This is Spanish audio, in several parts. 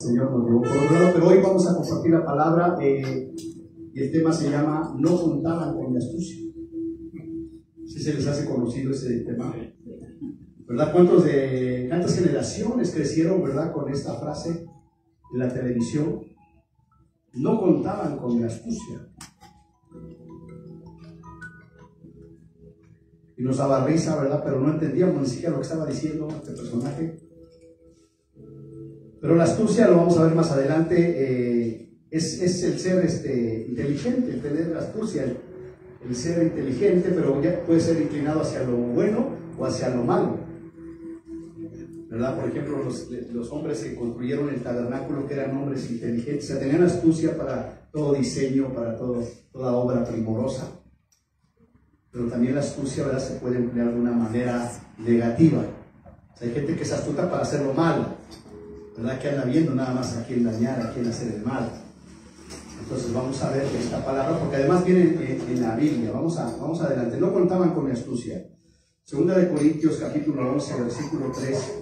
Señor nos llevó por otro lado, pero hoy vamos a compartir la palabra y el tema se llama No contaban con mi astucia. Si se les hace conocido ese tema, ¿verdad? ¿Cuántas generaciones crecieron, verdad, con esta frase en la televisión? No contaban con mi astucia. Y nos daba risa, ¿verdad? Pero no entendíamos ni siquiera lo que estaba diciendo este personaje. Pero la astucia, lo vamos a ver más adelante, es el ser inteligente, el tener la astucia, el ser inteligente, pero ya puede ser inclinado hacia lo bueno o hacia lo malo, ¿verdad? Por ejemplo, los hombres que construyeron el tabernáculo, que eran hombres inteligentes, o sea, tenían astucia para todo diseño, para toda obra primorosa. Pero también la astucia, ¿verdad?, se puede emplear de una manera negativa. O sea, hay gente que es astuta para hacer lo malo, ¿verdad?, que anda viendo nada más a quién dañar, a quién hacer el mal. Entonces vamos a ver esta palabra, porque además viene en la Biblia. Vamos adelante. No contaban con mi astucia. Segunda de Corintios, capítulo 11, versículo 3.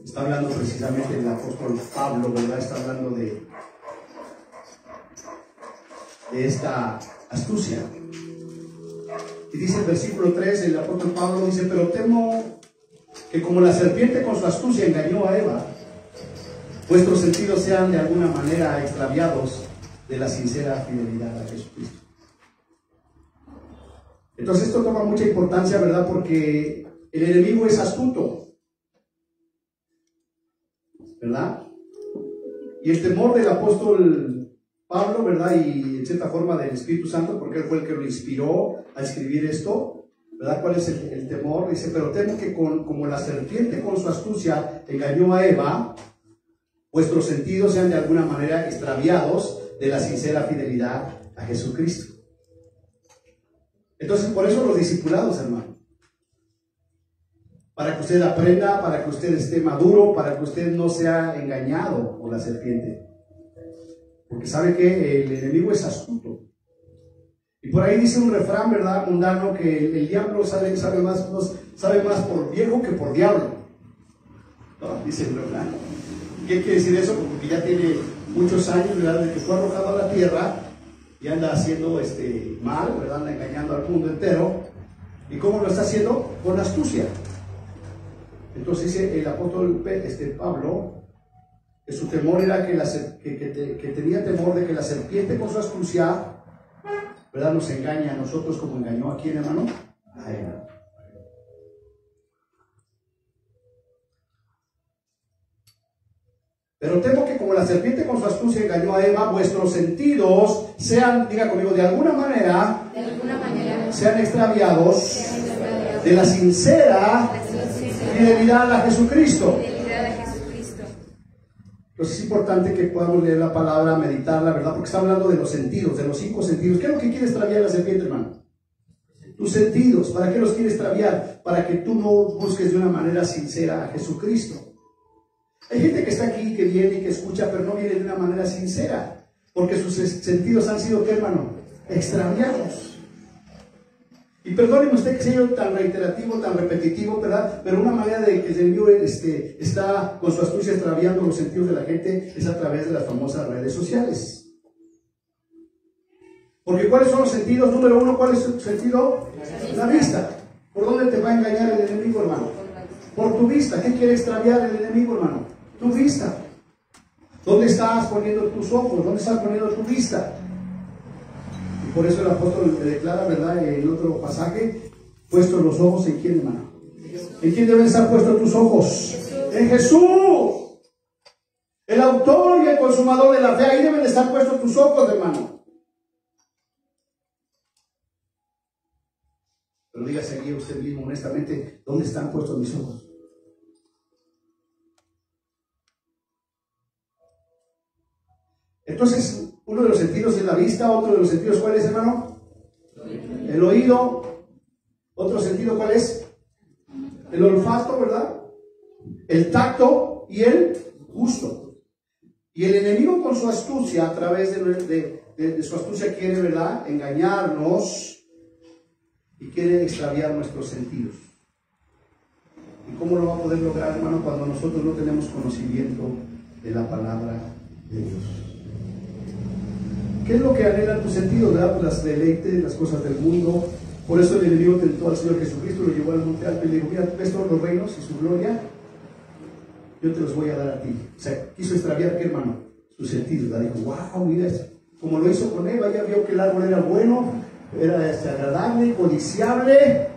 Está hablando precisamente el apóstol Pablo, ¿verdad? Está hablando de esta astucia. Y dice el versículo 3, el apóstol Pablo dice: pero temo que como la serpiente con su astucia engañó a Eva, vuestros sentidos sean de alguna manera extraviados de la sincera fidelidad a Jesucristo. Entonces esto toma mucha importancia, ¿verdad? Porque el enemigo es astuto, ¿verdad? Y el temor del apóstol Pablo, ¿verdad? Y en cierta forma del Espíritu Santo, porque él fue el que lo inspiró a escribir esto, ¿verdad? ¿Cuál es el temor? Dice: pero temo que como la serpiente con su astucia engañó a Eva, vuestros sentidos sean de alguna manera extraviados de la sincera fidelidad a Jesucristo. Entonces, por eso los discipulados, hermano. Para que usted aprenda, para que usted esté maduro, para que usted no sea engañado por la serpiente. Porque sabe que el enemigo es astuto. Y por ahí dice un refrán, ¿verdad?, mundano, que el diablo sabe más por viejo que por diablo. ¿No? Dice el refrán. ¿Qué quiere decir eso? Porque ya tiene muchos años, ¿verdad?, desde que fue arrojado a la tierra y anda haciendo mal, ¿verdad?, anda engañando al mundo entero. ¿Y cómo lo está haciendo? Con astucia. Entonces dice el apóstol Pablo que su temor era que tenía temor de que la serpiente con su astucia, ¿verdad?, nos engañe a nosotros como engañó a quién, hermano, a Eva. Pero temo que como la serpiente con su astucia engañó a Eva, vuestros sentidos sean, diga conmigo, de alguna manera sean extraviados de la sincera fidelidad a Jesucristo. Entonces es importante que podamos leer la palabra, meditarla, ¿verdad? Porque está hablando de los sentidos, de los 5 sentidos. ¿Qué es lo que quiere extraviar la serpiente, hermano? Tus sentidos. ¿Para qué los quiere extraviar? Para que tú no busques de una manera sincera a Jesucristo. Hay gente que está aquí, que viene y que escucha, pero no viene de una manera sincera, porque sus sentidos han sido, ¿qué, hermano? Extraviados. Y perdónenme usted que sea yo tan reiterativo, tan repetitivo, ¿verdad? Pero una manera de que el enemigo está con su astucia extraviando los sentidos de la gente es a través de las famosas redes sociales. Porque ¿cuáles son los sentidos? Número 1, ¿cuál es el sentido? La vista. ¿Por dónde te va a engañar el enemigo, hermano? Por tu vista. ¿Qué quiere extraviar el enemigo, hermano? Tu vista. ¿Dónde estás poniendo tus ojos? ¿Dónde estás poniendo tu vista? Por eso el apóstol le declara, ¿verdad?, en el otro pasaje: puestos los ojos en quién, hermano. ¿En quién deben estar puestos tus ojos? En Jesús, el autor y el consumador de la fe. Ahí deben estar puestos tus ojos, hermano. Pero dígase aquí usted mismo honestamente: ¿dónde están puestos mis ojos? Entonces, uno de los sentidos es la vista. Otro de los sentidos, ¿cuál es, hermano? El oído. Otro sentido, ¿cuál es? El olfato, ¿verdad? El tacto y el gusto. Y el enemigo con su astucia, a través de su astucia, quiere, ¿verdad?, engañarnos y quiere extraviar nuestros sentidos. ¿Y cómo lo va a poder lograr, hermano, cuando nosotros no tenemos conocimiento de la palabra de Dios? ¿Qué es lo que anhela tu sentido? ¿Verdad? Pues las deleites, las cosas del mundo. Por eso el enemigo tentó al Señor Jesucristo, lo llevó al monte alto y le dijo: mira, ves todos los reinos y su gloria, yo te los voy a dar a ti. O sea, quiso extraviar, ¿qué, hermano? Sus sentidos. ¿Verdad? Dijo: wow, mira esto. Como lo hizo con Eva, ya vio que el árbol era bueno, era agradable, codiciable,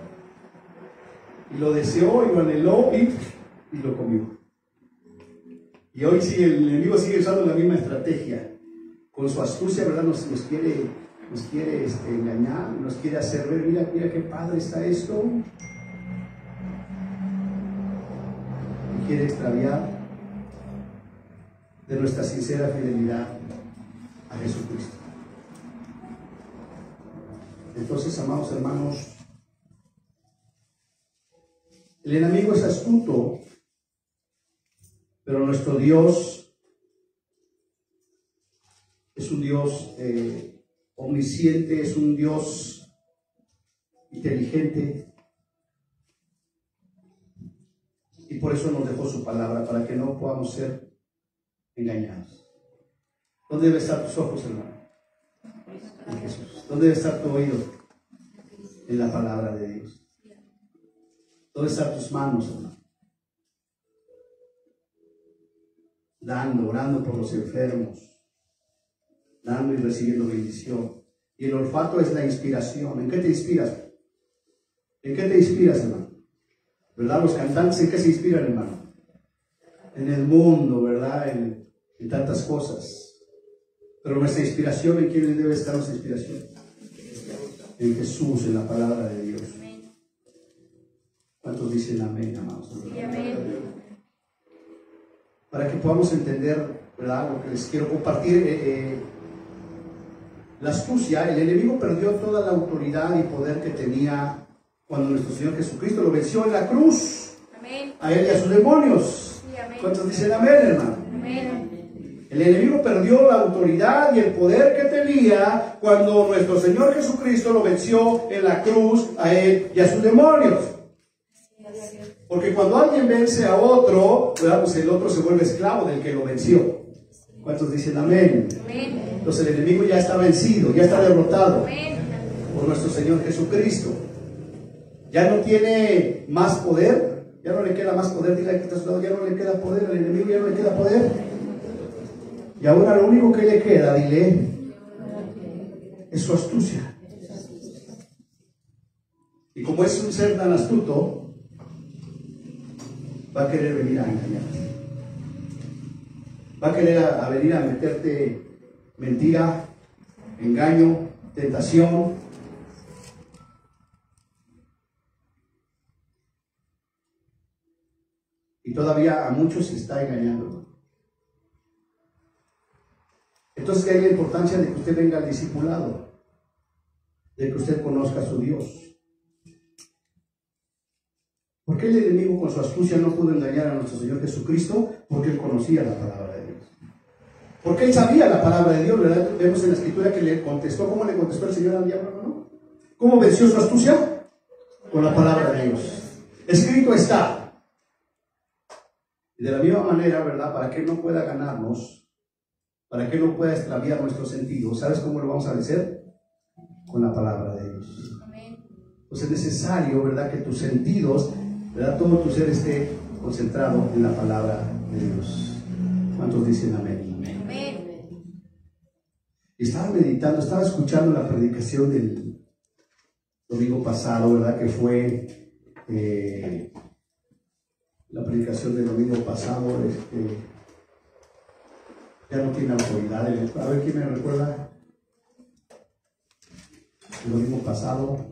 y lo deseó y lo anheló y lo comió. Y hoy sí, el enemigo sigue usando la misma estrategia. Con su astucia, ¿verdad? Nos quiere engañar, nos quiere hacer ver: mira qué padre está esto. Y quiere extraviar de nuestra sincera fidelidad a Jesucristo. Entonces, amados hermanos, el enemigo es astuto, pero nuestro Dios es un Dios omnisciente, es un Dios inteligente, y por eso nos dejó su palabra, para que no podamos ser engañados. ¿Dónde deben estar tus ojos, hermano? En Jesús. ¿Dónde debe estar tu oído? En la palabra de Dios. ¿Dónde están tus manos, hermano? Dando, orando por los enfermos, dando y recibiendo bendición. Y el olfato es la inspiración. ¿En qué te inspiras? ¿En qué te inspiras, hermano? ¿Verdad? Los cantantes, ¿en qué se inspiran, hermano? En el mundo, ¿verdad? En tantas cosas. Pero nuestra inspiración, ¿en quién debe estar nuestra inspiración? En Jesús, en la palabra de Dios. ¿Cuántos dicen amén, amados? Sí, amén. Para que podamos entender, ¿verdad?, lo que les quiero compartir. La astucia, el enemigo perdió toda la autoridad y poder que tenía cuando nuestro Señor Jesucristo lo venció en la cruz. Amén. A él y a sus demonios. Sí, amén. ¿Cuántos dicen amén, hermano? Amén. El enemigo perdió la autoridad y el poder que tenía cuando nuestro Señor Jesucristo lo venció en la cruz a él y a sus demonios. Porque cuando alguien vence a otro, ¿verdad?, pues el otro se vuelve esclavo del que lo venció. ¿Cuántos dicen amén? Amén. Entonces el enemigo ya está vencido, ya está derrotado Amén. por nuestro Señor Jesucristo. Ya no tiene más poder, ya no le queda más poder. Dile que está a su lado: ya no le queda poder, al enemigo ya no le queda poder. Y ahora lo único que le queda, dile, es su astucia. Y como es un ser tan astuto, va a querer venir a engañarte. Va a querer venir a meterte mentira, engaño, tentación. Y todavía a muchos se está engañando. Entonces, de ahí la importancia de que usted venga al discipulado, de que usted conozca a su Dios. ¿Por qué el enemigo con su astucia no pudo engañar a nuestro Señor Jesucristo? Porque él conocía la palabra de Dios. Porque él sabía la palabra de Dios, ¿verdad? Vemos en la escritura que le contestó. ¿Cómo le contestó el Señor al diablo, no? ¿Cómo venció su astucia? Con la palabra de Dios. Escrito está. Y de la misma manera, ¿verdad?, para que él no pueda ganarnos, para que él no pueda extraviar nuestros sentidos, ¿sabes cómo lo vamos a vencer? Con la palabra de Dios. Pues es necesario, ¿verdad?, que tus sentidos, ¿verdad?, todo tu ser esté concentrado en la palabra de Dios. ¿Cuántos dicen amén? Amén. Y estaba meditando, estaba escuchando la predicación del domingo pasado, ¿verdad?, que fue la predicación del domingo pasado. Ya no tiene autoridad. A ver, ¿quién me recuerda? El domingo pasado.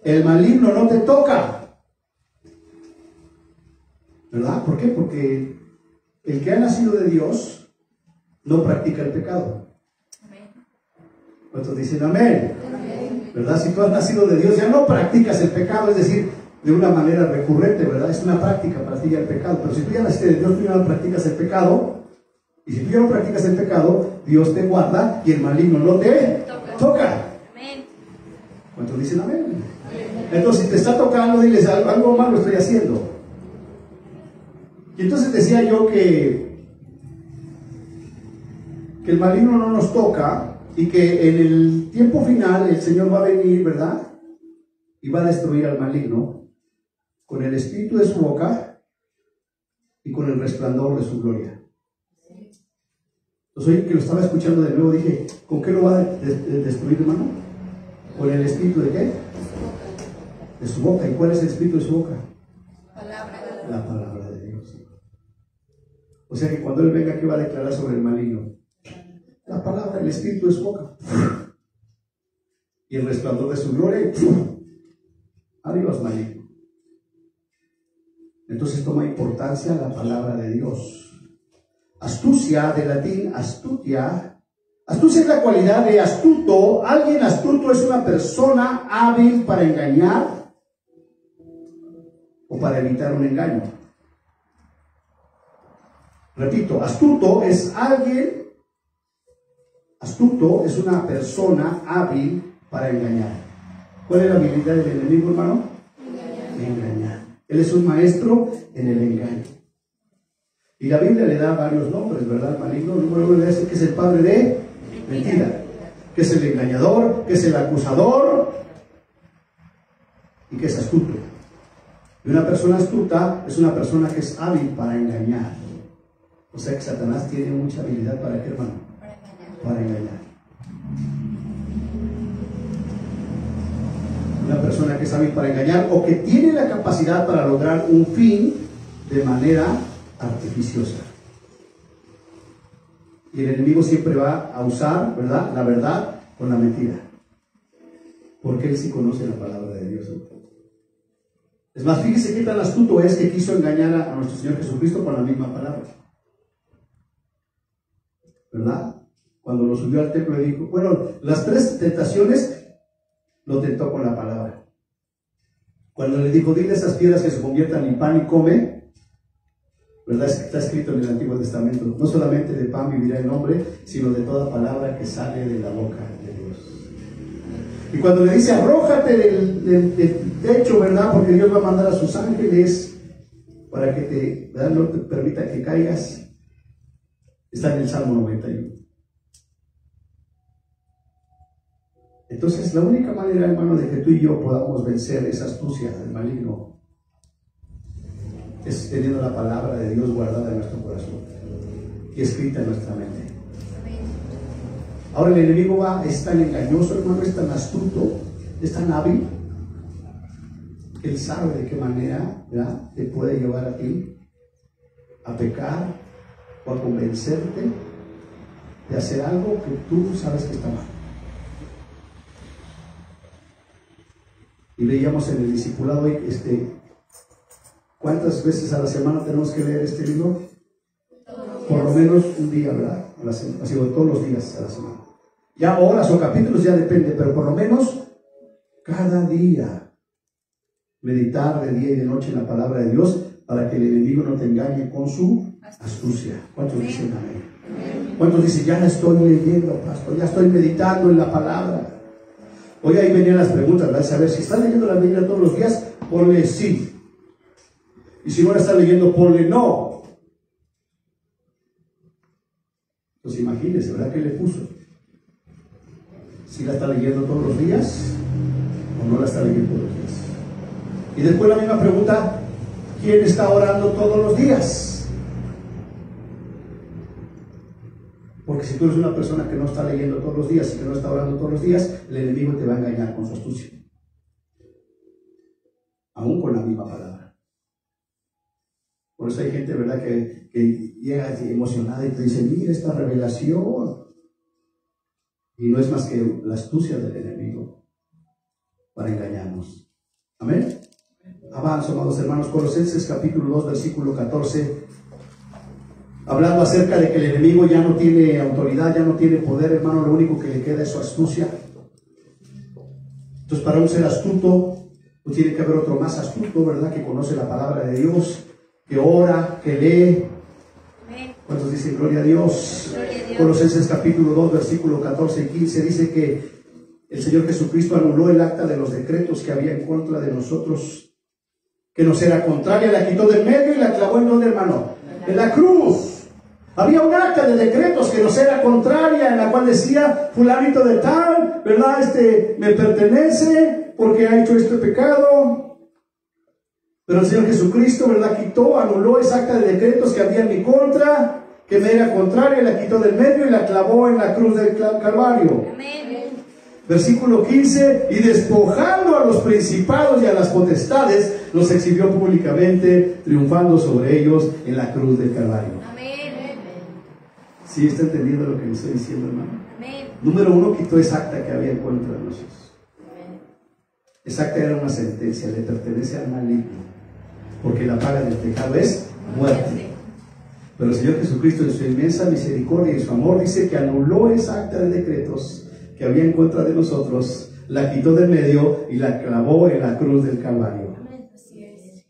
El maligno no te toca. ¿Verdad? ¿Por qué? Porque el que ha nacido de Dios no practica el pecado. ¿Cuántos dicen amén? ¿Verdad? Si tú has nacido de Dios, ya no practicas el pecado, es decir, de una manera recurrente, ¿verdad? Es una práctica para ti ya el pecado. Pero si tú ya naciste de Dios, tú ya no practicas el pecado. Y si tú ya no practicas el pecado, Dios te guarda y el maligno no te toca. ¿Cuántos dicen amén? Entonces, si te está tocando, diles algo malo estoy haciendo. Y entonces decía yo que el maligno no nos toca y que en el tiempo final el Señor va a venir, ¿verdad? Y va a destruir al maligno con el espíritu de su boca y con el resplandor de su gloria. Entonces, hoy que lo estaba escuchando de nuevo, dije, ¿con qué lo va a destruir, hermano? ¿Con el espíritu de qué? De su boca. ¿Y cuál es el espíritu de su boca? La palabra de Dios. O sea que cuando Él venga, ¿qué va a declarar sobre el maligno? La palabra, el espíritu de su boca. Y el resplandor de su gloria. Adiós, maligno. Entonces toma importancia la palabra de Dios. Astucia, de latín astutia. Astucia es la cualidad de astuto. Alguien astuto es una persona hábil para engañar o para evitar un engaño. Repito, astuto es alguien, astuto es una persona hábil para engañar. ¿Cuál es la habilidad del enemigo, hermano? Engañar. Él es un maestro en el engaño. Y la Biblia le da varios nombres, ¿verdad? El maligno, número uno, le dice que es el padre de mentira, que es el engañador, que es el acusador y que es astuto. Y una persona astuta es una persona que es hábil para engañar. O sea que Satanás tiene mucha habilidad para qué, hermano? Para engañar. Una persona que es hábil para engañar o que tiene la capacidad para lograr un fin de manera artificiosa. Y el enemigo siempre va a usar, ¿verdad?, la verdad con la mentira. Porque él sí conoce la palabra de Dios. Es más, fíjese qué tan astuto es que quiso engañar a nuestro Señor Jesucristo con la misma palabra. ¿Verdad? Cuando lo subió al templo le dijo, bueno, las tres tentaciones lo tentó con la palabra. Cuando le dijo, dile a esas piedras que se conviertan en pan y come, ¿verdad? Está escrito en el Antiguo Testamento, no solamente de pan vivirá el hombre, sino de toda palabra que sale de la boca de Dios. Y cuando le dice, arrójate del techo, ¿verdad? Porque Dios va a mandar a sus ángeles para que te, ¿verdad?, no te permita que caigas. Está en el Salmo 91. Entonces, la única manera, hermano, de que tú y yo podamos vencer esa astucia del maligno es teniendo la palabra de Dios guardada en nuestro corazón y escrita en nuestra mente. Ahora el enemigo es tan engañoso, hermano, es tan astuto, es tan hábil, que él sabe de qué manera, ¿verdad?, te puede llevar a ti a pecar o a convencerte de hacer algo que tú sabes que está mal. Y veíamos en el discipulado hoy, ¿cuántas veces a la semana tenemos que leer este libro? Por lo menos un día, ¿verdad? Así, todos los días a la semana. Ya horas o capítulos ya depende, pero por lo menos cada día meditar de día y de noche en la palabra de Dios para que el enemigo no te engañe con su astucia. ¿Cuántos dicen amén? ¿Cuántos dicen, ya la estoy leyendo, pastor, ya estoy meditando en la palabra? Hoy ahí venían las preguntas, ¿verdad? A ver, si estás leyendo la Biblia todos los días, ponle sí. Y si no la estás leyendo, ponle no. Entonces imagínense, ¿verdad? ¿Qué le puso? Si la está leyendo todos los días o no la está leyendo todos los días. Y después la misma pregunta, ¿quién está orando todos los días? Porque si tú eres una persona que no está leyendo todos los días y que no está orando todos los días, el enemigo te va a engañar con su astucia. Aún con la misma palabra. Por eso hay gente, ¿verdad?, que llega emocionada y te dice, mira esta revelación. Y no es más que la astucia del enemigo para engañarnos. Amén. Avanzo, amados hermanos. Colosenses capítulo 2, versículo 14. Hablando acerca de que el enemigo ya no tiene autoridad, ya no tiene poder, hermano, lo único que le queda es su astucia. Entonces, para un ser astuto, pues tiene que haber otro más astuto, ¿verdad?, que conoce la palabra de Dios, que ora, que lee. ¿Cuántos dicen gloria a Dios? Gloria a Dios. Colosenses capítulo 2, versículo 14 y 15 dice que el Señor Jesucristo anuló el acta de los decretos que había en contra de nosotros, que nos era contraria, la quitó del medio y la clavó en donde, hermano, en la cruz. Había un acta de decretos que nos era contraria, en la cual decía, fulanito de tal, ¿verdad? Me pertenece porque ha hecho este pecado. Pero el Señor Jesucristo, ¿verdad? Quitó, anuló esa acta de decretos que había en mi contra, que me era contraria, la quitó del medio y la clavó en la cruz del Calvario. Amén. Versículo 15, y despojando a los principados y a las potestades, los exhibió públicamente, triunfando sobre ellos en la cruz del Calvario. Amén. ¿Sí está entendiendo lo que le estoy diciendo, hermano? Amén. Número 1, quitó esa acta que había en contra de nosotros. Amén. Esa acta era una sentencia, le pertenece al maligno, porque la paga del pecado es muerte. Pero el Señor Jesucristo, en su inmensa misericordia y su amor, dice que anuló esa acta de decretos que había en contra de nosotros, la quitó del medio y la clavó en la cruz del Calvario. Amén. Así es.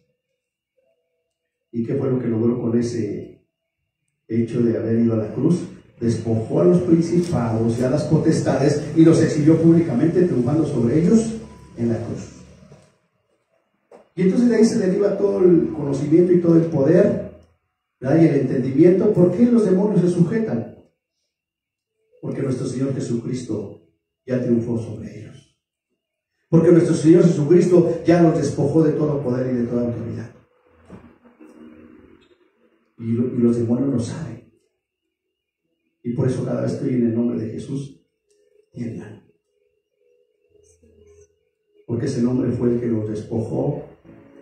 ¿Y qué fue lo que logró con ese hecho de haber ido a la cruz? Despojó a los principados y a las potestades y los exhibió públicamente, triunfando sobre ellos en la cruz. Y entonces de ahí se deriva todo el conocimiento y todo el poder, ¿verdad? Y el entendimiento. ¿Por qué los demonios se sujetan? Porque nuestro Señor Jesucristo ya triunfó sobre ellos. Porque nuestro Señor Jesucristo ya los despojó de todo poder y de toda autoridad. Y los demonios lo saben. Y por eso cada vez que oyen el nombre de Jesús, tiemblan. Porque ese nombre fue el que los despojó,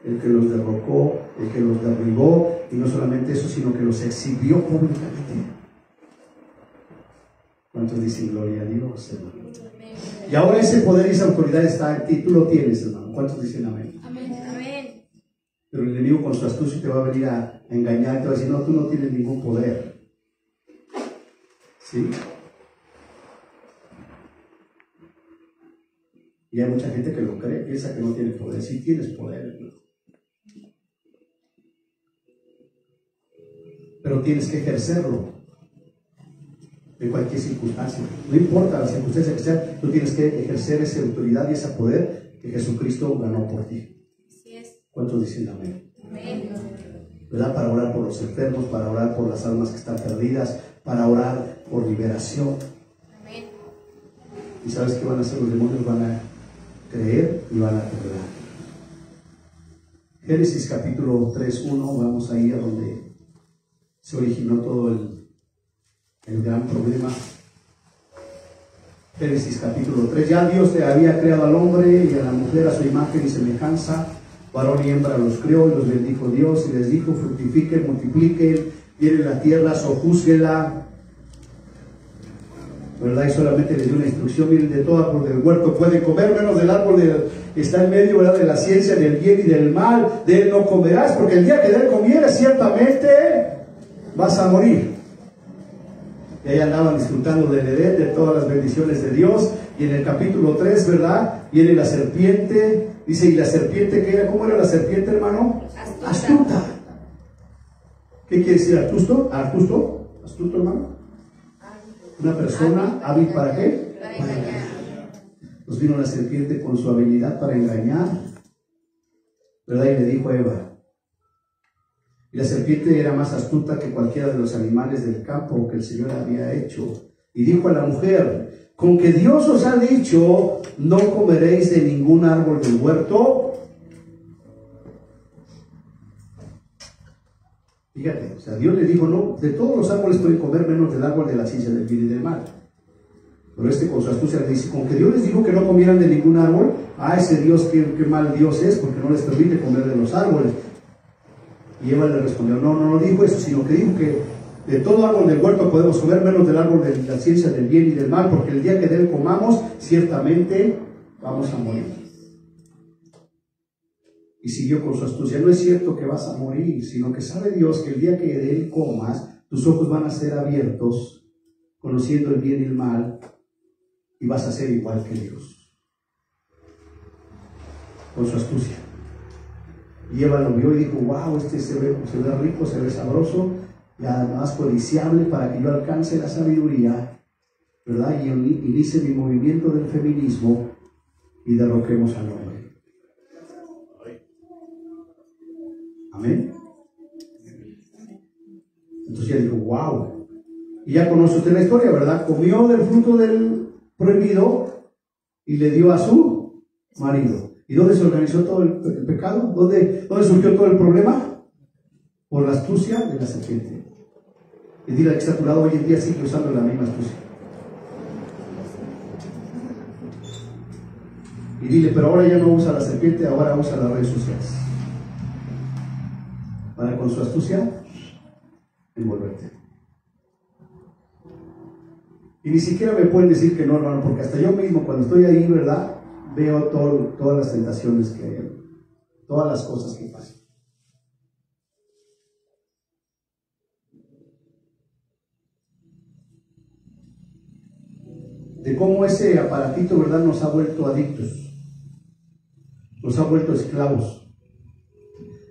el que los derrocó, el que los derribó, y no solamente eso, sino que los exhibió públicamente. ¿Cuántos dicen gloria a Dios, hermano? Y ahora ese poder y esa autoridad está en ti, tú lo tienes, hermano. ¿Cuántos dicen amén? Amén. Amén. Pero el enemigo con su astucia te va a venir a engañar, te va a decir, no, tú no tienes ningún poder. ¿Sí? Y hay mucha gente que lo cree, piensa que no tiene poder. Sí tienes poder, hermano. Pero tienes que ejercerlo en cualquier circunstancia. No importa la circunstancia que sea, tú tienes que ejercer esa autoridad y ese poder que Jesucristo ganó por ti. Así es. ¿Cuántos dicen amén? Amén. ¿Verdad? Para orar por los enfermos, para orar por las almas que están perdidas, para orar por liberación. Amén. ¿Y sabes qué van a hacer los demonios? Van a creer y van a temblar. Génesis capítulo 3:1, vamos ahí a donde se originó todo el gran problema. Génesis capítulo 3. Ya Dios te había creado al hombre y a la mujer a su imagen y semejanza, varón y hembra los crió y los bendijo Dios y les dijo: fructifiquen, multipliquen, llenen la tierra, sojúzguela. ¿Verdad? Y solamente les dio una instrucción: miren, de todo árbol del huerto pueden comer, menos del árbol que está en medio, ¿verdad?, de la ciencia del bien y del mal, de él no comerás, porque el día que de él comieres ciertamente vas a morir. Y ahí andaban disfrutando del Edén, de todas las bendiciones de Dios. Y en el capítulo 3, ¿verdad?, viene la serpiente. Dice, ¿y la serpiente qué era? ¿Cómo era la serpiente, hermano? Astuta. ¿Qué quiere decir astuto? ¿Astuto, hermano? Una persona hábil ¿para qué? Para engañar. Pues vino la serpiente con su habilidad para engañar, ¿verdad? Y le dijo a Eva. Y la serpiente era más astuta que cualquiera de los animales del campo que el Señor había hecho. Y dijo a la mujer: con que Dios os ha dicho, no comeréis de ningún árbol del huerto. Fíjate, o sea, Dios le dijo, no, de todos los árboles pueden comer menos del árbol de la ciencia del bien y del mal. Pero con su astucia le dice, con que Dios les dijo que no comieran de ningún árbol, ese Dios, qué mal Dios es, porque no les permite comer de los árboles. Y Eva le respondió, no dijo eso, sino que dijo que de todo árbol del huerto podemos comer menos del árbol de la ciencia del bien y del mal, porque el día que de él comamos, ciertamente vamos a morir. Y siguió con su astucia, no es cierto que vas a morir, sino que sabe Dios que el día que de él comas, tus ojos van a ser abiertos, conociendo el bien y el mal, y vas a ser igual que Dios. Con su astucia. Y Eva lo vio y dijo, wow, se ve rico, se ve sabroso, y además codiciable para que yo alcance la sabiduría. ¿verdad? Y inicie mi movimiento del feminismo y derroquemos al hombre. Amén. Entonces ella dijo, wow. Y ya conoce usted la historia, ¿verdad? Comió del fruto del prohibido y le dio a su marido. ¿Y dónde se organizó todo el pecado? ¿Dónde surgió todo el problema? Por la astucia de la serpiente. Y dile que está a tu lado, hoy en día sigue usando la misma astucia. Y dile, pero ahora ya no usa la serpiente, ahora usa las redes sociales. Para con su astucia envolverte. Y ni siquiera me pueden decir que no, hermano, porque hasta yo mismo cuando estoy ahí, ¿verdad? Veo todas las tentaciones que hay, todas las cosas que pasan. De cómo ese aparatito, ¿verdad?, nos ha vuelto adictos, nos ha vuelto esclavos.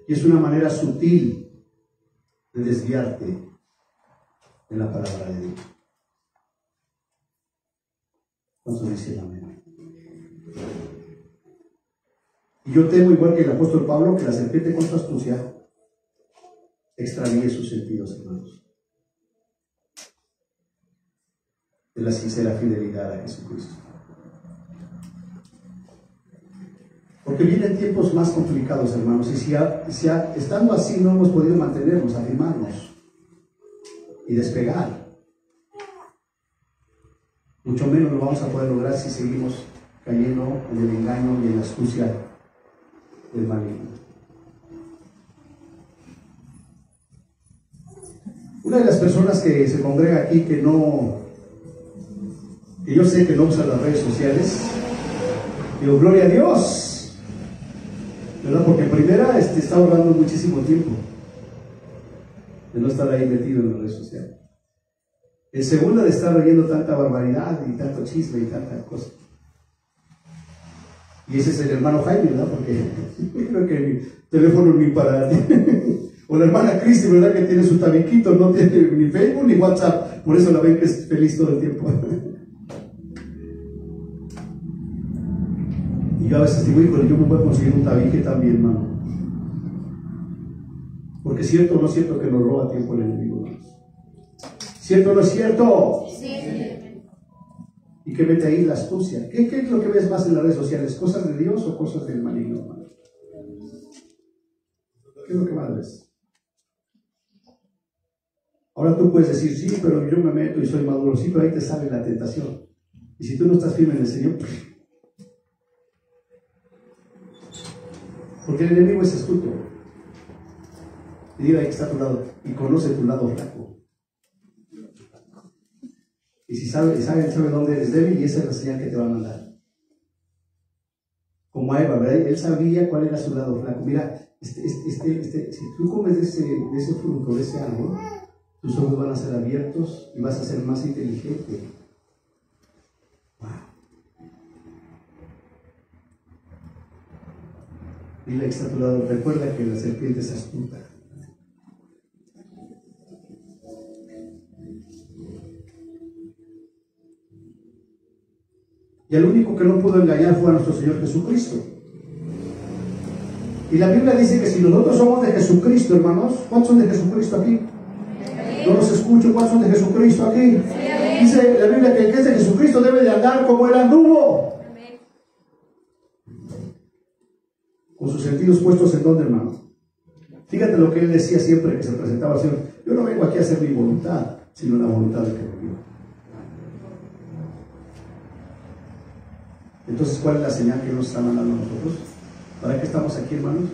Y es una manera sutil de desviarte de la palabra de Dios. ¿Cuántos dicen amén? Y yo temo, igual que el apóstol Pablo, que la serpiente con su astucia extravíe sus sentidos, hermanos, de la sincera fidelidad a Jesucristo. Porque vienen tiempos más complicados, hermanos, y si estando así no hemos podido mantenernos, afirmarnos y despegar, mucho menos lo vamos a poder lograr si seguimos cayendo en el engaño y en la astucia del maligno. Una de las personas que se congrega aquí que yo sé que no usa las redes sociales, digo, gloria a Dios, ¿verdad? Porque en primera está ahorrando muchísimo tiempo de no estar ahí metido en las redes sociales. En segunda, de estar leyendo tanta barbaridad y tanto chisme y tanta cosa. Y ese es el hermano Jaime, ¿verdad? Porque yo creo que mi teléfono ni para... O la hermana Cristi, ¿verdad? Que tiene su tabiquito, no tiene ni Facebook ni WhatsApp. Por eso la ven que es feliz todo el tiempo. Y yo a veces digo, híjole, yo me voy a conseguir un tabique también, hermano. Porque es cierto o no es cierto que nos roba tiempo el enemigo, hermanos. ¿Cierto o no es cierto? Sí. Y que mete ahí la astucia. ¿Qué es lo que ves más en las redes sociales? ¿Cosas de Dios o cosas del maligno, hermano? ¿Qué es lo que más ves? Ahora tú puedes decir, sí, pero yo me meto y soy maduro. Sí, pero ahí te sale la tentación. Y si tú no estás firme en el Señor, porque el enemigo es astuto. Y diga, ahí está a tu lado. Y conoce tu lado flaco. Y si sabe dónde eres débil, y esa es la señal que te va a mandar. Como a Eva, ¿verdad? Él sabía cuál era su lado flaco. Mira, si tú comes de ese fruto, de ese árbol, tus ojos van a ser abiertos y vas a ser más inteligente. Wow. Dile que está a tu lado, recuerda que la serpiente es astuta. Y el único que no pudo engañar fue a nuestro Señor Jesucristo. Y la Biblia dice que si nosotros somos de Jesucristo, hermanos, ¿cuántos son de Jesucristo aquí? No los escucho, ¿cuántos son de Jesucristo aquí? Dice la Biblia que el que es de Jesucristo debe de andar como él anduvo. Con sus sentidos puestos en dónde, hermano. Fíjate lo que él decía siempre que se presentaba al Señor. Yo no vengo aquí a hacer mi voluntad, sino la voluntad del que me envió. Entonces, ¿cuál es la señal que nos está mandando a nosotros? ¿Para qué estamos aquí, hermanos?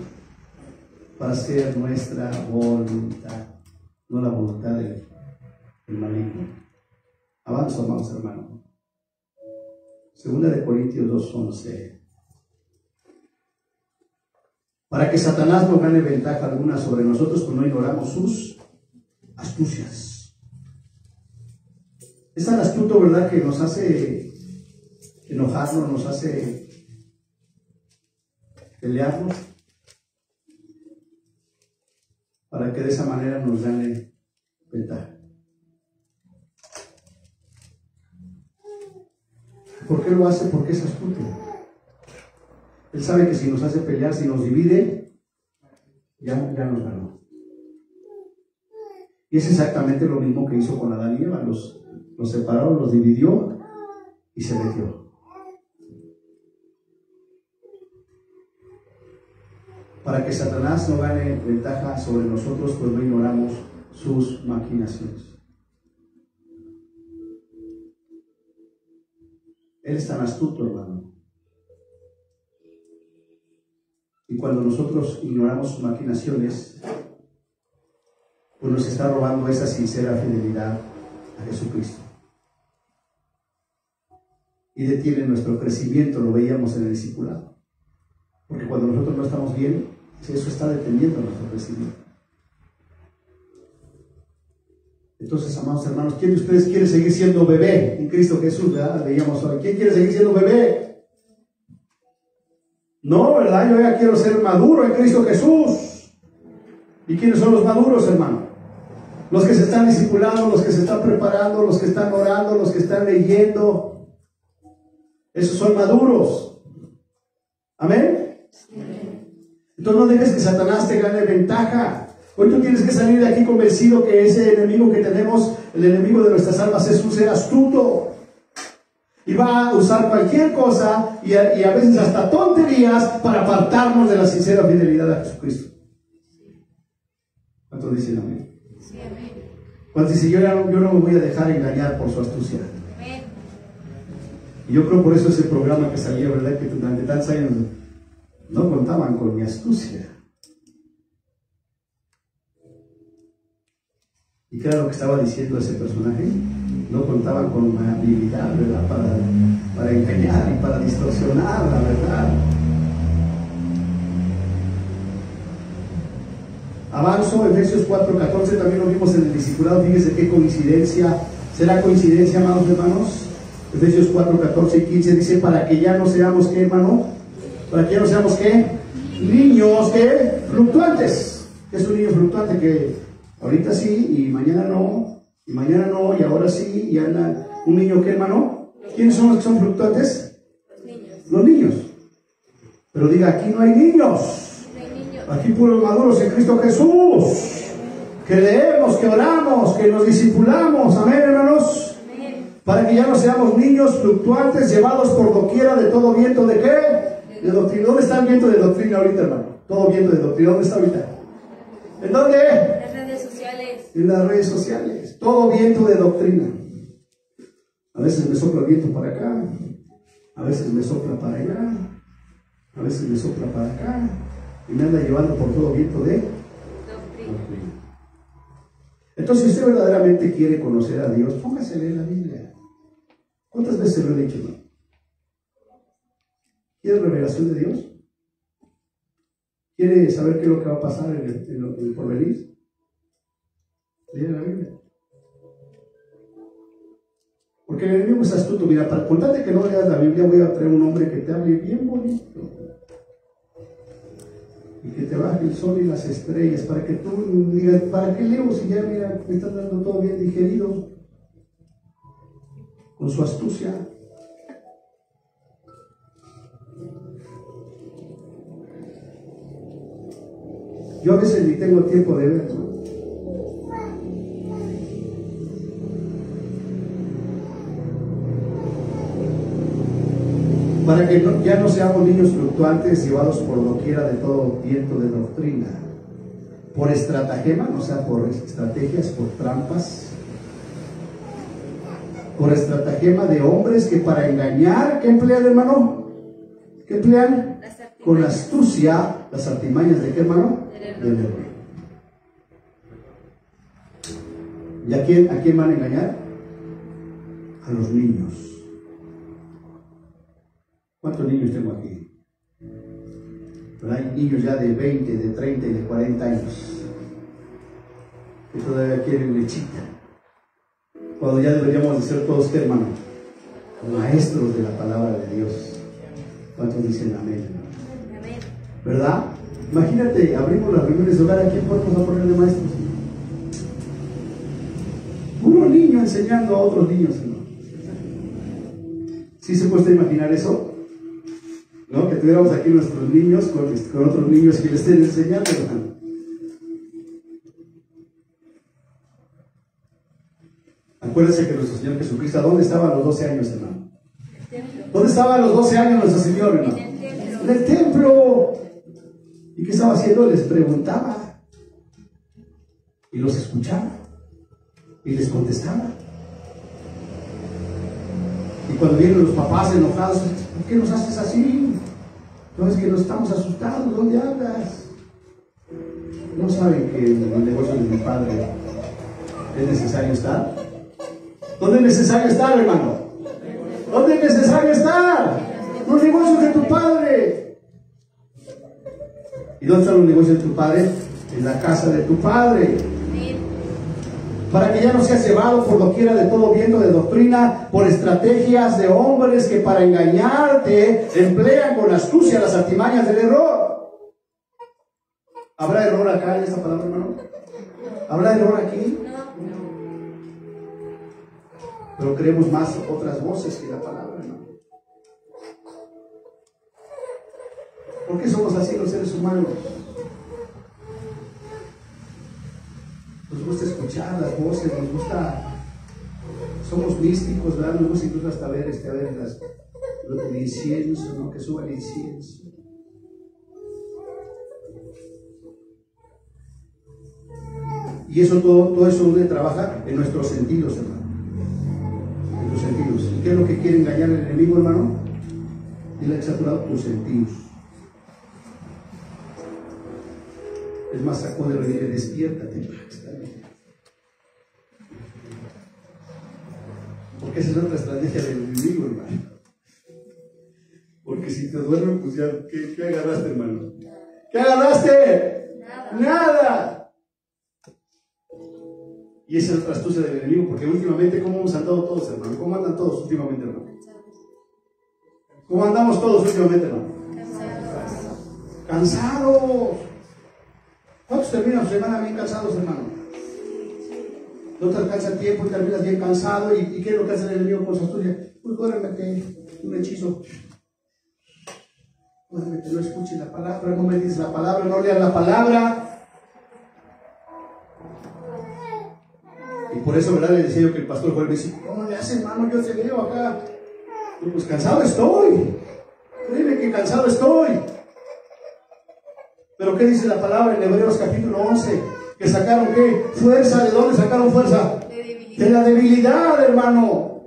Para hacer nuestra voluntad, no la voluntad del maligno. Avanzamos, hermanos. Segunda de Corintios 2:11. Para que Satanás no gane ventaja alguna sobre nosotros, pues no ignoramos sus astucias. Es tan astuto, ¿verdad?, que nos hace enojarnos, nos hace pelearnos, para que de esa manera nos gane ventaja. por qué lo hace? Porque es astuto. Él sabe que si nos hace pelear, si nos divide, ya nos ganó. Y es exactamente lo mismo que hizo con Adán y Eva. Los separó, los dividió y se metió. Para que Satanás no gane ventaja sobre nosotros, pues no ignoramos sus maquinaciones. Él es tan astuto, hermano. Y cuando nosotros ignoramos sus maquinaciones, pues nos está robando esa sincera fidelidad a Jesucristo. Y detiene nuestro crecimiento, lo veíamos en el discipulado. Porque cuando nosotros no estamos bien, eso está deteniendo nuestro crecimiento. Entonces, amados hermanos, ¿quién de ustedes quiere seguir siendo bebé en Cristo Jesús? ¿Verdad? Veíamos hoy. ¿Quién quiere seguir siendo bebé? No, ¿verdad? Yo ya quiero ser maduro en Cristo Jesús. ¿Y quiénes son los maduros, hermano? Los que se están discipulando, los que se están preparando, los que están orando, los que están leyendo. Esos son maduros. ¿Amén? Entonces no dejes que Satanás te gane ventaja. Hoy tú tienes que salir de aquí convencido que ese enemigo que tenemos, el enemigo de nuestras almas, es un ser astuto. Y va a usar cualquier cosa y a veces hasta tonterías para apartarnos de la sincera fidelidad a Jesucristo. ¿Cuántos dicen amén? Sí, amén. ¿Cuántos dicen yo no me voy a dejar engañar por su astucia? Amén. Y yo creo por eso ese programa que salió, ¿verdad? Que durante tantos años no contaban con mi astucia. ¿Y qué era lo que estaba diciendo ese personaje? No contaban con mi habilidad, ¿verdad? Para engañar y para distorsionar la verdad. Avanzo, Efesios 4:14, también lo vimos en el discipulado. Fíjense qué coincidencia. ¿Será coincidencia, amados hermanos? Efesios 4:14 y 15 dice: para que ya no seamos, ¿qué, hermano? Para que ya no seamos, ¿qué? Niños, ¿qué? Fluctuantes. ¿Qué es un niño fluctuante? Que ahorita sí, y mañana no, y ahora sí, y anda. ¿Un niño qué, hermano? ¿Quiénes son los que son fluctuantes? Los niños. Los niños. Pero diga, aquí no hay niños. Aquí puros maduros en Cristo Jesús. Que leemos, que oramos, que nos discipulamos. Amén, hermanos. Amén. Para que ya no seamos niños fluctuantes, llevados por doquiera de todo viento de ¿qué? De doctrina. ¿Dónde está el viento de doctrina ahorita, hermano? Todo viento de doctrina. ¿Dónde está ahorita? ¿En dónde? Las redes sociales. En las redes sociales. Todo viento de doctrina. A veces me sopla el viento para acá, a veces me sopla para allá, a veces me sopla para acá, y me anda llevando por todo viento de doctrina. Entonces, si usted verdaderamente quiere conocer a Dios, póngase a leer la Biblia. ¿Cuántas veces lo he dicho, no? ¿Quiere revelación de Dios? ¿Quiere saber qué es lo que va a pasar en el porvenir? Lea la Biblia. Porque el enemigo es astuto. Mira, para contarte que no leas la Biblia, voy a traer un hombre que te hable bien bonito y que te baje el sol y las estrellas, para que tú digas, ¿para qué leo si ya, mira, me están dando todo bien digerido con su astucia? Yo a veces ni tengo tiempo de ver, ¿no? Para que ya no seamos niños fluctuantes, llevados por doquiera de todo viento de doctrina, por estratagema, o sea, por estrategias, por trampas, por estratagema de hombres que para engañar, ¿qué emplean, hermano? ¿Qué emplean? Con astucia, las artimañas de qué, hermano? Del error. ¿Y a quién van a engañar? A los niños. ¿Cuántos niños tengo aquí? Pero hay niños ya de 20, de 30 y de 40 años que todavía quieren lechita, cuando ya deberíamos de ser todos, ¿qué, hermano? Maestros de la palabra de Dios. ¿Cuántos dicen amén? Amén. ¿Verdad? Imagínate, abrimos las reuniones de hogar, ¿a quién podemos poner de maestros? Puro niño enseñando a otros niños, hermano. Si ¿Sí se puede imaginar eso? ¿No? Que tuviéramos aquí nuestros niños con otros niños que les estén enseñando, hermano. Acuérdense que nuestro Señor Jesucristo, ¿dónde estaba a los 12 años, hermano? ¿Dónde estaba a los 12 años nuestro Señor, hermano? En el templo. ¿Y qué estaba haciendo? Les preguntaba. Y los escuchaba. Y les contestaba. Y cuando vienen los papás enojados, ¿por qué nos haces así? No, es que nos estamos asustados, ¿dónde andas? ¿No saben que en el negocio de mi padre es necesario estar? ¿Dónde es necesario estar, hermano? ¿Dónde es necesario estar? Los negocios de tu padre. ¿Y dónde están los negocios de tu padre? En la casa de tu padre. Para que ya no seas llevado por doquiera de todo viento de doctrina, por estrategias de hombres que para engañarte emplean con astucia las artimañas del error. ¿Habrá error acá en esta palabra, hermano? ¿Habrá error aquí? Pero creemos más otras voces que la palabra, hermano. ¿Por qué somos así los seres humanos? Nos gusta escuchar las voces, nos gusta, somos místicos, ¿verdad? Nos gusta incluso hasta ver, el incienso, ¿no? Que suba el incienso. Y eso, todo eso debe trabajar en nuestros sentidos, hermano. En tus sentidos. ¿Y qué es lo que quiere engañar el enemigo, hermano? Dile que se ha saturado tus sentidos. Es más, sacúdelo y dile, despiértate. Porque esa es otra estrategia del enemigo, hermano. Porque si te duermes, pues ya, ¿qué agarraste, hermano? ¿Qué agarraste? Nada. Y esa es otra astucia del enemigo, porque últimamente, ¿cómo hemos andado todos, hermano? ¿Cómo andan todos últimamente, hermano? ¿Cómo andamos todos últimamente, hermano? Cansados. ¿Cuántos terminan su semana bien cansados, hermano? No te alcanza el tiempo y terminas bien cansado. ¿Y qué es lo que hace el enemigo con su astucia? Pues duérmete, un hechizo. Duérmete, no escuches la palabra, no me dices la palabra, no leas la palabra. Y por eso, ¿verdad? Le decía yo que el pastor Juan me dice, ¿cómo le hace, hermano? Yo te leo acá. Pues cansado estoy. Créeme que cansado estoy. Pero ¿qué dice la palabra en Hebreos capítulo 11? ¿Que sacaron qué? ¿Fuerza? ¿De dónde sacaron fuerza? De la debilidad, hermano.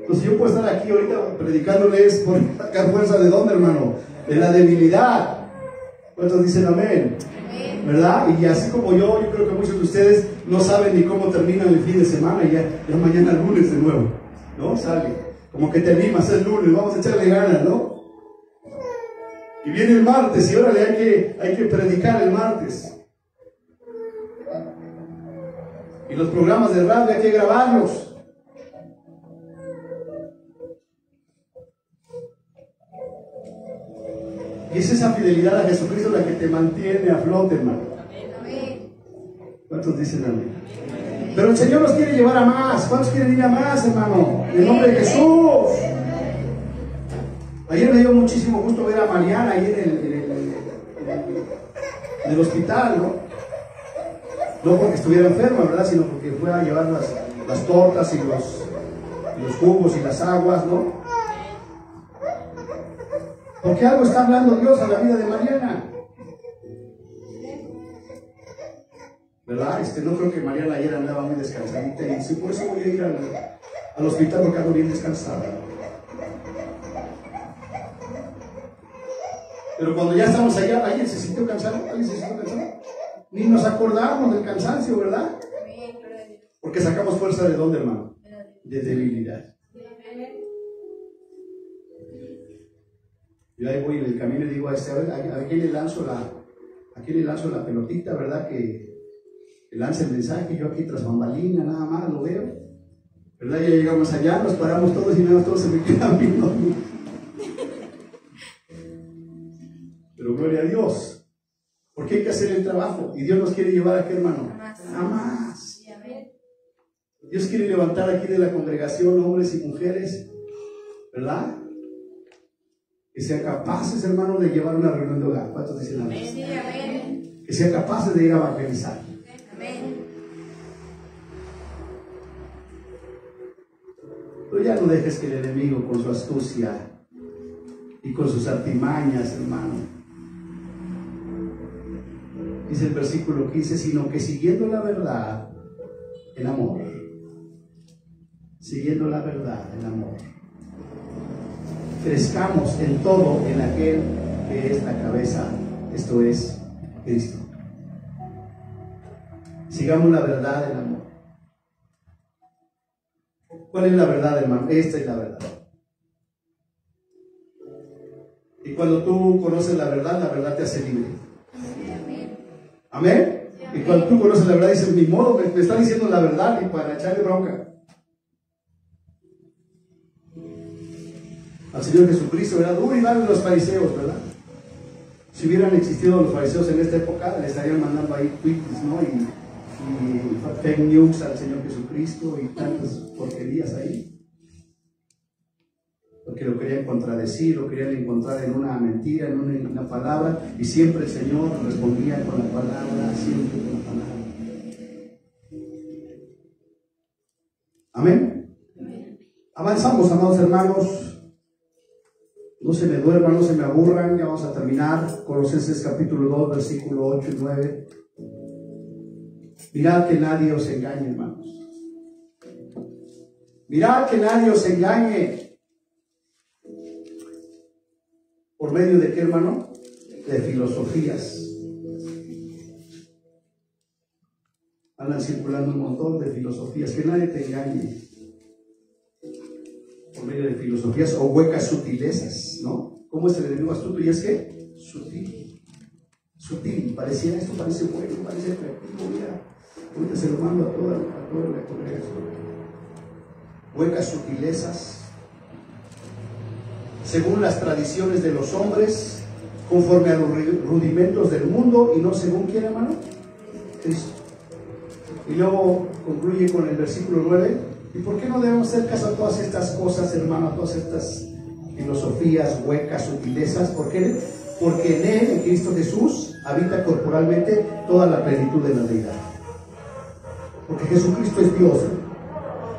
Pues yo puedo estar aquí ahorita predicándoles por sacar fuerza ¿de dónde, hermano? De la debilidad. ¿Cuántos dicen amén? ¿Verdad? Y así como yo creo que muchos de ustedes no saben ni cómo terminan el fin de semana y ya mañana lunes de nuevo, ¿no? Sale. Como que te animas el lunes, vamos a echarle ganas, ¿no? Y viene el martes y órale, hay que predicar el martes. Y los programas de radio hay que grabarlos. Y es esa fidelidad a Jesucristo la que te mantiene a flote, hermano. ¿Cuántos dicen amén? Pero el Señor nos quiere llevar a más. ¿Cuántos quieren ir a más, hermano? En el nombre de Jesús. Ayer me dio muchísimo gusto ver a Mariana ahí en el hospital, ¿no? No porque estuviera enferma, ¿verdad? Sino porque fue a llevar las tortas y los jugos y las aguas, ¿no? Porque algo está hablando Dios a la vida de Mariana. ¿Verdad? No creo que Mariana ayer andaba muy descansadita y dice, por eso voy a ir al hospital porque ando bien descansada. Pero cuando ya estamos allá, ¿alguien se sintió cansado? ¿Alguien se sintió cansado? Ni nos acordamos del cansancio, ¿verdad? Porque sacamos fuerza ¿de dónde, hermano? De debilidad. Yo ahí voy en el camino y digo, a ver, ¿a quién le lanzo la pelotita, verdad? Que lance el mensaje, yo aquí tras bambalina, nada más, lo veo. ¿Verdad? Ya llegamos allá, nos paramos todos y nada, todos se me quedan viendo. Pero gloria a Dios, porque hay que hacer el trabajo y Dios nos quiere llevar a qué, hermano, a más. Dios quiere levantar aquí de la congregación hombres y mujeres, ¿verdad? Que sean capaces, hermanos, de llevar una reunión de hogar. ¿Cuántos dicen amén? Sí, amén. Que sean capaces de ir a evangelizar. Amén. Pero ya no dejes que el enemigo con su astucia y con sus artimañas, hermano. Dice el versículo 15, sino que siguiendo la verdad en amor. Siguiendo la verdad en amor. Crezcamos en todo en aquel que es la cabeza, esto es Cristo. Sigamos la verdad en amor. ¿Cuál es la verdad, hermano? Esta es la verdad. Y cuando tú conoces la verdad te hace libre. ¿Amén? Y cuando tú conoces la verdad dices, mi modo, me está diciendo la verdad y para echarle bronca al Señor Jesucristo, ¿verdad? Uy, van los fariseos, ¿verdad? Si hubieran existido los fariseos en esta época, le estarían mandando ahí tweets, ¿no? Y fake news al Señor Jesucristo y tantas porquerías ahí. Porque lo querían contradecir, lo querían encontrar en una mentira, en una palabra, y siempre el Señor respondía con la palabra, siempre con la palabra. Amén. Avanzamos, amados hermanos. No se me duerman, no se me aburran, ya vamos a terminar. Colosenses capítulo 2, versículo 8 y 9. Mirad que nadie os engañe, hermanos. Mirad que nadie os engañe. ¿Por medio de qué, hermano? De filosofías. Andan circulando un montón de filosofías. Que nadie te engañe. Por medio de filosofías o huecas sutilezas, ¿no? ¿Cómo es el enemigo astuto? ¿Y es que? Sutil. Sutil. Parecía esto, parece bueno, parece atractivo. Mira, ahorita se lo mando a toda la congregación. Huecas sutilezas. Según las tradiciones de los hombres, conforme a los rudimentos del mundo y no según quién, hermano, Cristo. Y luego concluye con el versículo 9. ¿Y por qué no debemos hacer caso a todas estas cosas, hermano, a todas estas filosofías, huecas, sutilezas? ¿Por qué? Porque en Él, en Cristo Jesús, habita corporalmente toda la plenitud de la deidad. Porque Jesucristo es Dios.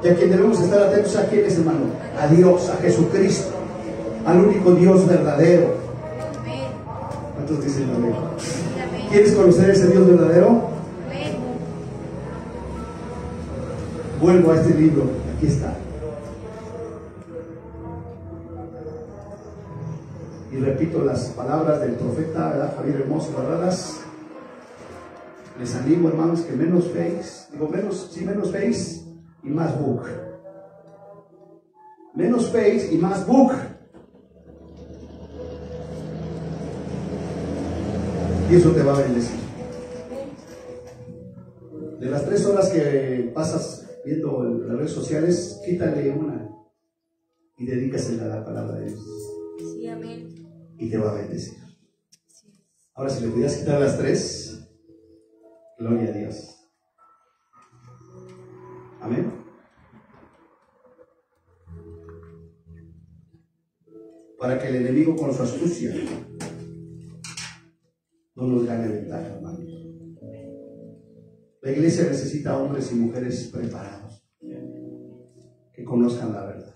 Y a quien debemos estar atentos, ¿a quién es, hermano? A Dios, a Jesucristo, al único Dios verdadero. ¿Cuántos dicen amén? ¿Quieres conocer ese Dios verdadero? Vuelvo a este libro, aquí está. Y repito las palabras del profeta, ¿verdad? Javier Hermoso Barradas. Les animo, hermanos, que menos face, menos face y más book. Menos face y más book. Y eso te va a bendecir. De las 3 horas que pasas viendo las redes sociales, quítale una y dedícasela a la palabra de Dios. Sí, amén. Y te va a bendecir. Ahora, si le pudieras quitar las 3, gloria a Dios. Amén. Para que el enemigo con su astucia no nos gane ventaja, hermanos. La iglesia necesita hombres y mujeres preparados, que conozcan la verdad.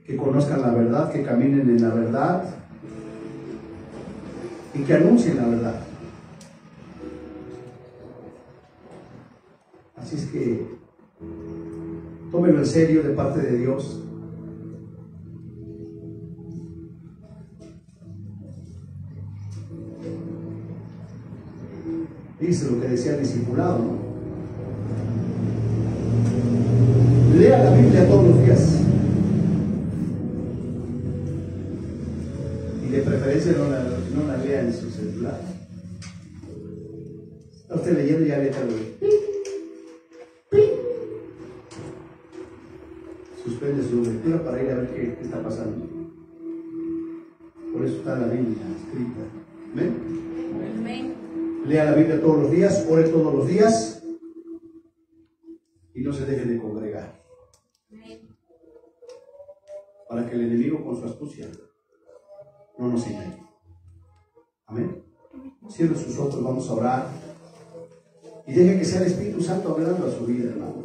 Que conozcan la verdad, que caminen en la verdad y que anuncien la verdad. Así es que tómenlo en serio de parte de Dios. Dice lo que decía el discipulado, ¿no? Lea la Biblia todos los días. Y de preferencia no la lea en su celular. Está usted leyendo y ya le echa suspende su lectura para ir a ver qué está pasando. Por eso está la Biblia escrita. Amén. Amén. Lea la Biblia todos los días, ore todos los días y no se deje de congregar. Amén. Para que el enemigo con su astucia no nos engañe. Amén. Cierre sus ojos, vamos a orar y deje que sea el Espíritu Santo hablando a su vida, hermano.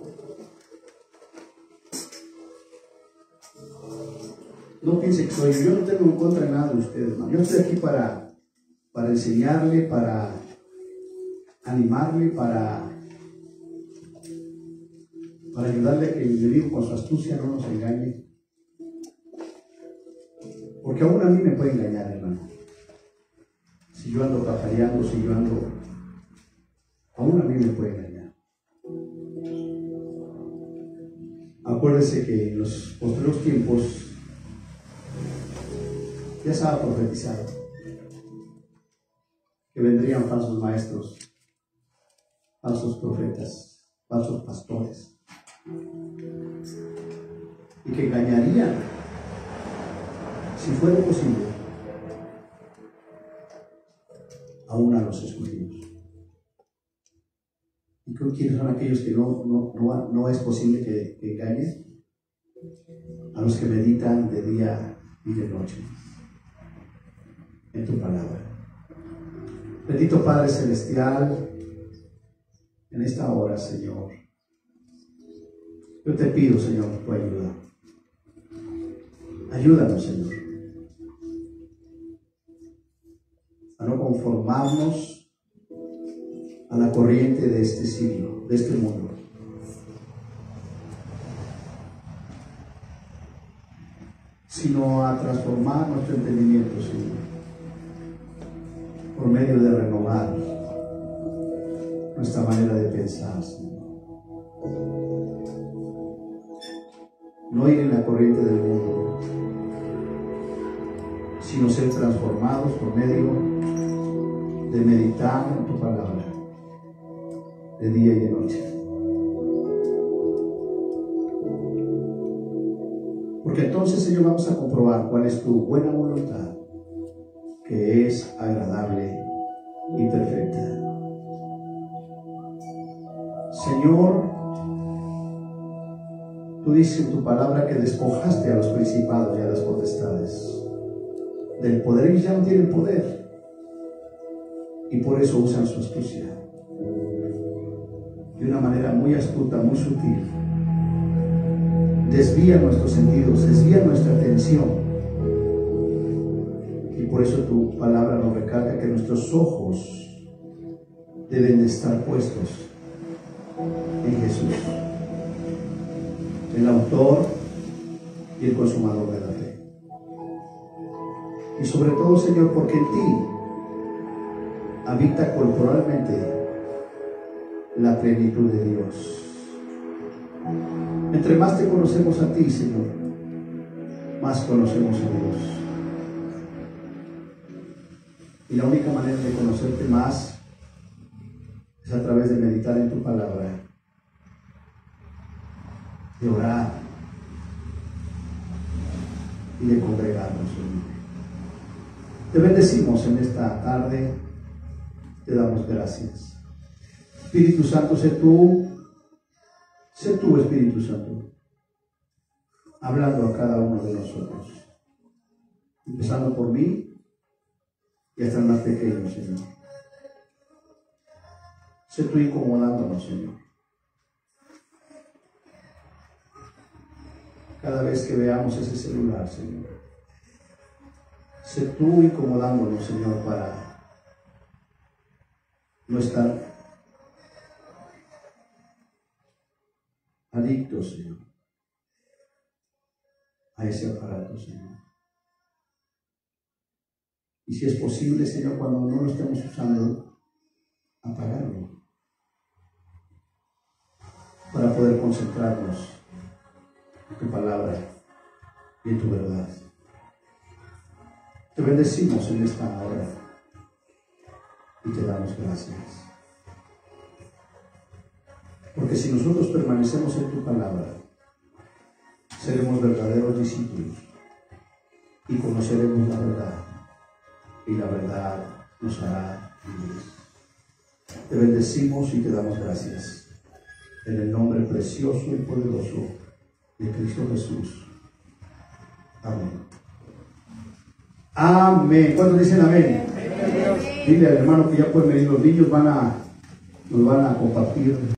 No piense que soy yo, no tengo en contra de nada de ustedes, hermano. Yo estoy aquí para enseñarle, para animarle, para ayudarle a que el enemigo con su astucia no nos engañe. Porque aún a mí me puede engañar, hermano. Si yo ando pajareando, si yo ando, aún a mí me puede engañar. Acuérdese que en los posteriores tiempos ya estaba profetizado que vendrían falsos maestros, falsos profetas, falsos pastores, y que engañarían, si fuera posible, aún a los escogidos. ¿Y quiénes son aquellos que no es posible que engañen? A los que meditan de día y de noche en tu palabra. Bendito Padre Celestial, en esta hora, Señor, yo te pido, Señor, tu ayuda. Ayúdanos, Señor, a no conformarnos a la corriente de este siglo, de este mundo, sino a transformar nuestro entendimiento, Señor, por medio de renovar nuestra manera de pensar, Señor. No ir en la corriente del mundo, sino ser transformados por medio de meditar en tu palabra, de día y de noche. Porque entonces, Señor, vamos a comprobar cuál es tu buena voluntad, que es agradable y perfecta. Señor, tú dices en tu palabra que despojaste a los principados y a las potestades del poder. Ellos ya no tienen poder y por eso usan su astucia de una manera muy astuta, muy sutil. Desvía nuestros sentidos, desvía nuestra atención. Y por eso tu palabra nos recalca que nuestros ojos deben de estar puestos en Jesús, el autor y el consumador de la fe. Y sobre todo, Señor, porque en ti habita corporalmente la plenitud de Dios. Entre más te conocemos a ti, Señor, más conocemos a Dios. Y la única manera de conocerte más es a través de meditar en tu palabra, de orar y de congregarnos, Señor. Te bendecimos en esta tarde, te damos gracias. Espíritu Santo, sé tú, Espíritu Santo, hablando a cada uno de nosotros, empezando por mí y hasta el más pequeño, Señor. Sé tú incomodándonos, Señor. Cada vez que veamos ese celular, Señor, sé tú incomodándonos, Señor, para no estar adictos, Señor, a ese aparato, Señor. Y si es posible, Señor, cuando no lo estemos usando, apagarlo para poder concentrarnos en tu palabra y en tu verdad. Te bendecimos en esta hora y te damos gracias. Porque si nosotros permanecemos en tu palabra, seremos verdaderos discípulos y conoceremos la verdad, y la verdad nos hará libres. Te bendecimos y te damos gracias. En el nombre precioso y poderoso de Cristo Jesús. Amén. Amén. ¿Cuántos dicen amén? Dile al hermano que ya pueden venir los niños, nos van a compartir.